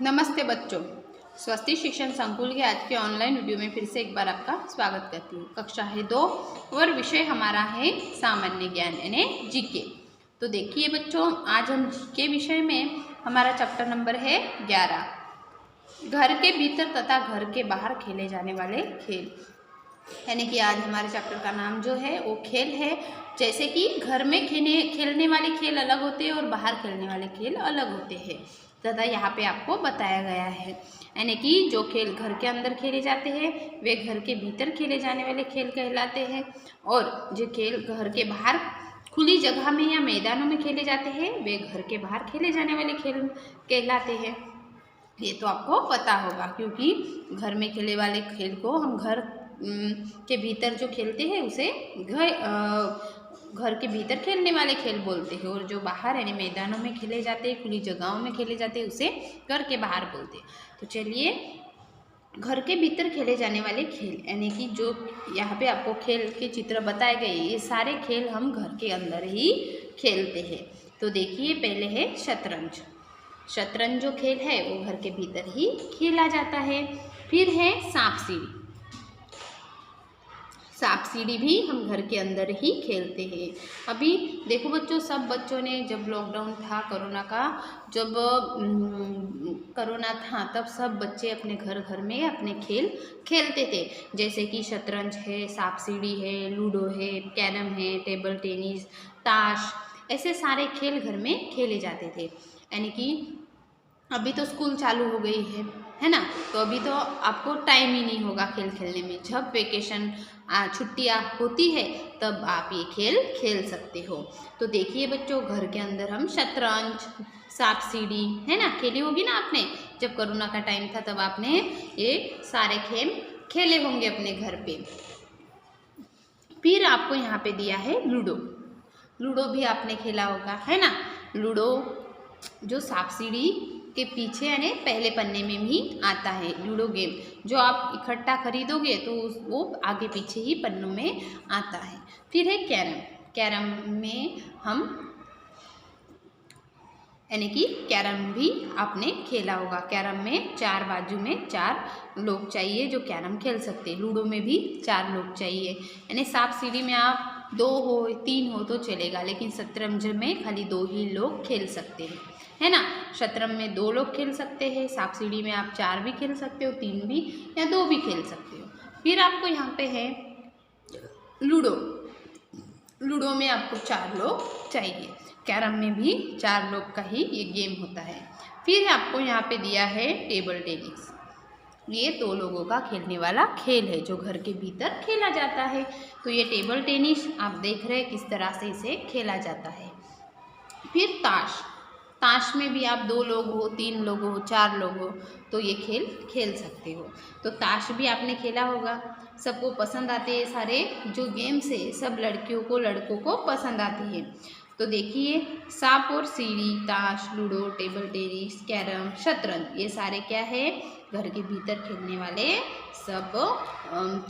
नमस्ते बच्चों, स्वस्ति शिक्षण संकुल के आज के ऑनलाइन वीडियो में फिर से एक बार आपका स्वागत करती हूँ। कक्षा है 2 और विषय हमारा है सामान्य ज्ञान यानी जीके। तो देखिए बच्चों, आज हम जीके विषय में हमारा चैप्टर नंबर है 11, घर के भीतर तथा घर के बाहर खेले जाने वाले खेल। यानी कि आज हमारे चैप्टर का नाम जो है वो खेल है। जैसे कि घर में खेलने वाले खेल अलग होते हैं और बाहर खेलने वाले खेल अलग होते हैं, तथा यहाँ पे आपको बताया गया है। यानी कि जो खेल घर के अंदर खेले जाते हैं वे घर के भीतर खेले जाने वाले खेल कहलाते हैं, और जो खेल घर के बाहर खुली जगह में या मैदानों में खेले जाते हैं वे घर के बाहर खेले जाने वाले खेल कहलाते हैं। ये तो आपको पता होगा, क्योंकि घर में खेले वाले खेल को हम घर के भीतर जो खेलते हैं उसे घर के भीतर खेलने वाले खेल बोलते हैं, और जो बाहर यानी मैदानों में खेले जाते हैं, खुली जगहों में खेले जाते हैं, उसे घर के बाहर बोलते हैं। तो चलिए, घर के भीतर खेले जाने वाले खेल यानी कि जो यहाँ पे आपको खेल के चित्र बताए गए, ये सारे खेल हम घर के अंदर ही खेलते हैं। तो देखिए, पहले है शतरंज। शतरंज जो खेल है वो घर के भीतर ही खेला जाता है। फिर है सांप सीढ़ी। सांप सीढ़ी भी हम घर के अंदर ही खेलते हैं। अभी देखो बच्चों, सब बच्चों ने जब लॉकडाउन था कोरोना का, जब कोरोना था तब सब बच्चे अपने घर घर में अपने खेल खेलते थे। जैसे कि शतरंज है, सांप सीढ़ी है, लूडो है, कैरम है, टेबल टेनिस, ताश, ऐसे सारे खेल घर में खेले जाते थे। यानी कि अभी तो स्कूल चालू हो गई है ना, तो अभी तो आपको टाइम ही नहीं होगा खेल खेलने में। जब वेकेशन छुट्टियाँ होती है तब आप ये खेल खेल सकते हो। तो देखिए बच्चों, घर के अंदर हम शतरंज, सांप सीढ़ी है ना खेली होगी ना आपने, जब कोरोना का टाइम था तब आपने ये सारे खेल खेले होंगे अपने घर पे। फिर आपको यहाँ पे दिया है लूडो। लूडो भी आपने खेला होगा, है ना। लूडो जो सांप सीढ़ी के पीछे यानी पहले पन्ने में भी आता है लूडो गेम, जो आप इकट्ठा खरीदोगे तो वो आगे पीछे ही पन्नों में आता है। फिर है कैरम। कैरम में हम यानी कि कैरम भी आपने खेला होगा। कैरम में 4 बाजू में 4 लोग चाहिए जो कैरम खेल सकते हैं। लूडो में भी 4 लोग चाहिए। यानी सांप सीढ़ी में आप 2 हो 3 हो तो चलेगा, लेकिन शतरंज में खाली 2 ही लोग खेल सकते हैं, है ना। शतरंज में 2 लोग खेल सकते हैं, सांप सीढ़ी में आप 4 भी खेल सकते हो, 3 भी या 2 भी खेल सकते हो। फिर आपको यहाँ पे है लूडो। लूडो में आपको 4 लोग चाहिए। कैरम में भी 4 लोग का ही ये गेम होता है। फिर आपको यहाँ पे दिया है टेबल टेनिस। ये 2 लोगों का खेलने वाला खेल है जो घर के भीतर खेला जाता है। तो ये टेबल टेनिस आप देख रहे हैं किस तरह से इसे खेला जाता है। फिर ताश। ताश में भी आप 2 लोग हो, 3 लोग हो, 4 लोग हो तो ये खेल खेल सकते हो। तो ताश भी आपने खेला होगा। सबको पसंद आते हैं सारे जो गेम्स है, सब लड़कियों को लड़कों को पसंद आती है। तो देखिए, सांप और सीढ़ी, ताश, लूडो, टेबल टेनिस, कैरम, शतरंज, ये सारे क्या है घर के भीतर खेलने वाले सब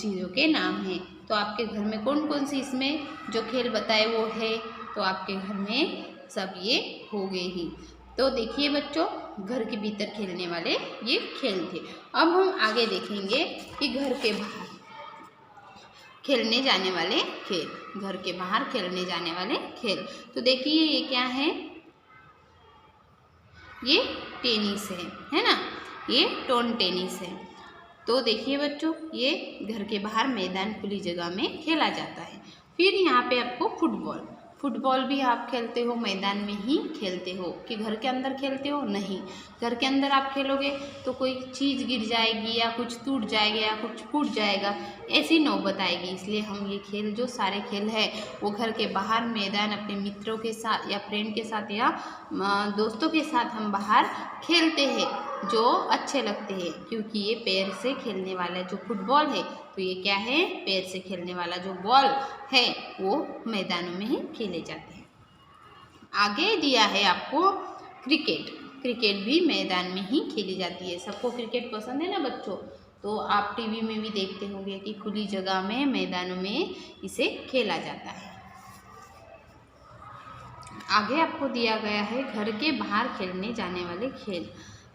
चीज़ों के नाम हैं। तो आपके घर में कौन कौन सी इसमें जो खेल बताए वो है, तो आपके घर में सब ये हो गए ही। तो देखिए बच्चों, घर के भीतर खेलने वाले ये खेल थे। अब हम आगे देखेंगे कि घर के बाहर खेलने जाने वाले खेल। घर के बाहर खेलने जाने वाले खेल, तो देखिए ये क्या है, ये टेनिस है ना, ये टोन टेनिस है। तो देखिए बच्चों, ये घर के बाहर मैदान खुली जगह में खेला जाता है। फिर यहाँ पे आपको फुटबॉल। फुटबॉल भी आप खेलते हो, मैदान में ही खेलते हो कि घर के अंदर खेलते हो? नहीं, घर के अंदर आप खेलोगे तो कोई चीज़ गिर जाएगी या कुछ टूट जाएगा या कुछ फूट जाएगा, ऐसी नौबत आएगी। इसलिए हम ये खेल जो सारे खेल है वो घर के बाहर मैदान अपने मित्रों के साथ या फ्रेंड के साथ या दोस्तों के साथ हम बाहर खेलते हैं, जो अच्छे लगते हैं। क्योंकि ये पैर से खेलने वाला जो फुटबॉल है, तो ये क्या है, पैर से खेलने वाला जो बॉल है वो मैदानों में ही खेले जाते हैं। आगे दिया है आपको क्रिकेट। क्रिकेट भी मैदान में ही खेली जाती है। सबको क्रिकेट पसंद है ना बच्चों, तो आप टीवी में भी देखते होंगे कि खुली जगह में मैदानों में इसे खेला जाता है। आगे आपको दिया गया है घर के बाहर खेलने जाने वाले खेल।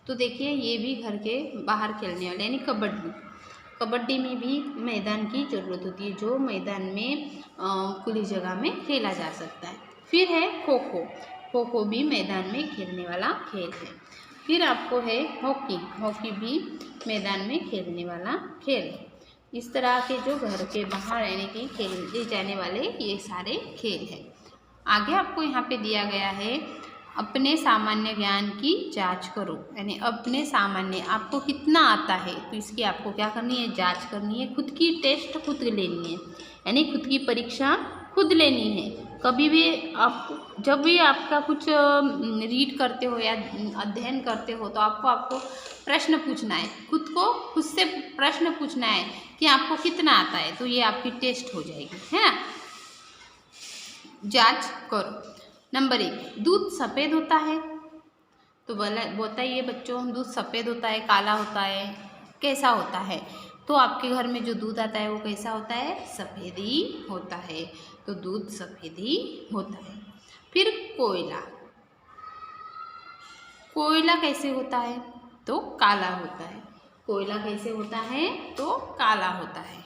तो देखिए ये भी घर के बाहर खेलने वाले यानी कबड्डी। कबड्डी में भी मैदान की ज़रूरत होती है, जो मैदान में खुली जगह में खेला जा सकता है। फिर है खो खो। खो खो भी मैदान में खेलने वाला खेल है। फिर आपको है हॉकी। हॉकी भी मैदान में खेलने वाला खेल है। इस तरह के जो घर के बाहर यानी कि खेले जाने वाले ये सारे खेल हैं। आगे आपको यहाँ पे दिया गया है अपने सामान्य ज्ञान की जांच करो, यानी अपने सामान्य आपको कितना आता है, तो इसकी आपको क्या करनी है, जांच करनी है। खुद की टेस्ट खुद लेनी है, यानी खुद की परीक्षा खुद लेनी है। कभी भी आप जब भी आपका कुछ रीड करते हो या अध्ययन करते हो तो आपको प्रश्न पूछना है, खुद से प्रश्न पूछना है कि आपको कितना आता है, तो ये आपकी टेस्ट हो जाएगी, है ना। जांच करो। नंबर 1, दूध सफ़ेद होता है, तो बताइए बच्चों, दूध सफ़ेद होता है, काला होता है, कैसा होता है। तो आपके घर में जो दूध आता है वो कैसा होता है, सफ़ेद ही होता है। तो दूध सफ़ेद ही होता है। फिर कोयला। कोयला कैसे होता है, तो काला होता है। कोयला कैसे होता है, तो काला होता है।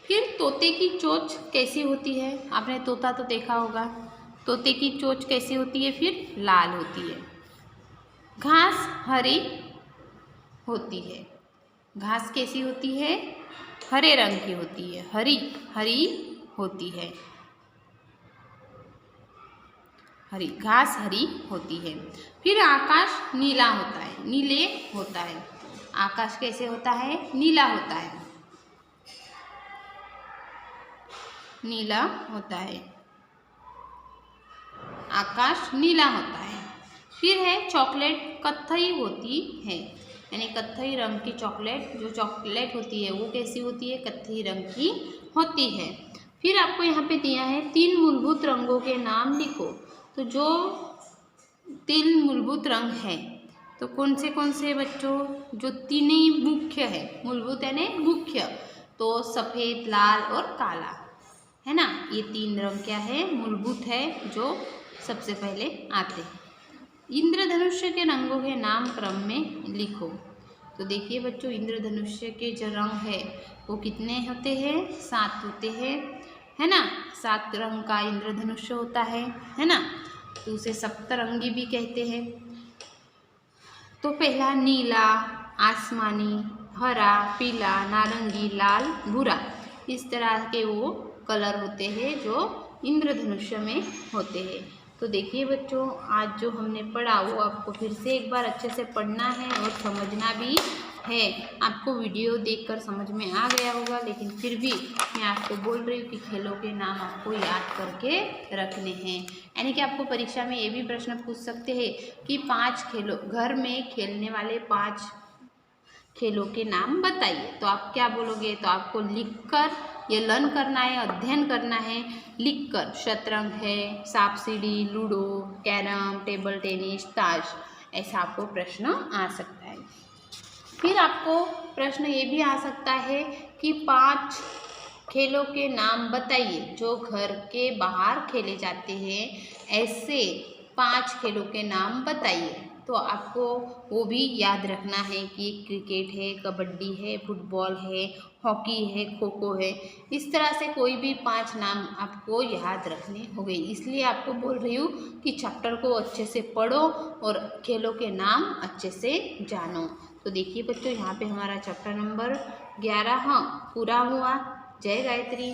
फिर तोते की चोंच कैसी होती है, आपने तोता तो देखा होगा। तोते की चोंच कैसी होती है, फिर लाल होती है। घास हरी होती है। घास कैसी होती है, हरे रंग की होती है, हरी होती है। हरी घास हरी होती है। फिर आकाश नीला होता है, नीले होता है। आकाश कैसे होता है, नीला होता है, नीला होता है। आकाश नीला होता है। फिर है चॉकलेट कत्थई होती है, यानी कत्थई रंग की चॉकलेट, जो चॉकलेट होती है वो कैसी होती है, कत्थई रंग की होती है। फिर आपको यहाँ पे दिया है 3 मूलभूत रंगों के नाम लिखो। तो जो 3 मूलभूत रंग है, तो कौन से बच्चों, जो 3 ही मुख्य है, मूलभूत यानी मुख्य, तो सफ़ेद, लाल और काला, है ना। ये 3 रंग क्या है, मूलभूत है, जो सबसे पहले आते हैं। इंद्रधनुष्य के रंगों के नाम क्रम में लिखो। तो देखिए बच्चों, इंद्रधनुष्य के जो रंग है वो कितने होते हैं, 7 होते हैं, है ना। 7 रंग का इंद्रधनुष्य होता है ना। तो उसे सप्तरंगी भी कहते हैं। तो पहला नीला, आसमानी, हरा, पीला, नारंगी, लाल, भूरा, इस तरह के वो कलर होते हैं जो इंद्रधनुष्य में होते हैं। तो देखिए बच्चों, आज जो हमने पढ़ा वो आपको फिर से एक बार अच्छे से पढ़ना है और समझना भी है। आपको वीडियो देखकर समझ में आ गया होगा, लेकिन फिर भी मैं आपको बोल रही हूँ कि खेलों के नाम आपको याद करके रखने हैं। यानी कि आपको परीक्षा में ये भी प्रश्न पूछ सकते हैं कि 5 खेलों, घर में खेलने वाले 5 खेलों के नाम बताइए। तो आप क्या बोलोगे, तो आपको लिखकर ये लर्न करना है, अध्ययन करना है, लिखकर। शतरंज है, सांप सीढ़ी, लूडो, कैरम, टेबल टेनिस, ताश, ऐसा आपको प्रश्न आ सकता है। फिर आपको प्रश्न ये भी आ सकता है कि 5 खेलों के नाम बताइए जो घर के बाहर खेले जाते हैं, ऐसे 5 खेलों के नाम बताइए। तो आपको वो भी याद रखना है कि क्रिकेट है, कबड्डी है, फुटबॉल है, हॉकी है, खो खो है। इस तरह से कोई भी 5 नाम आपको याद रखने होंगे। इसलिए आपको बोल रही हूँ कि चैप्टर को अच्छे से पढ़ो और खेलों के नाम अच्छे से जानो। तो देखिए बच्चों, यहाँ पे हमारा चैप्टर नंबर 11 पूरा हुआ। जय गायत्री।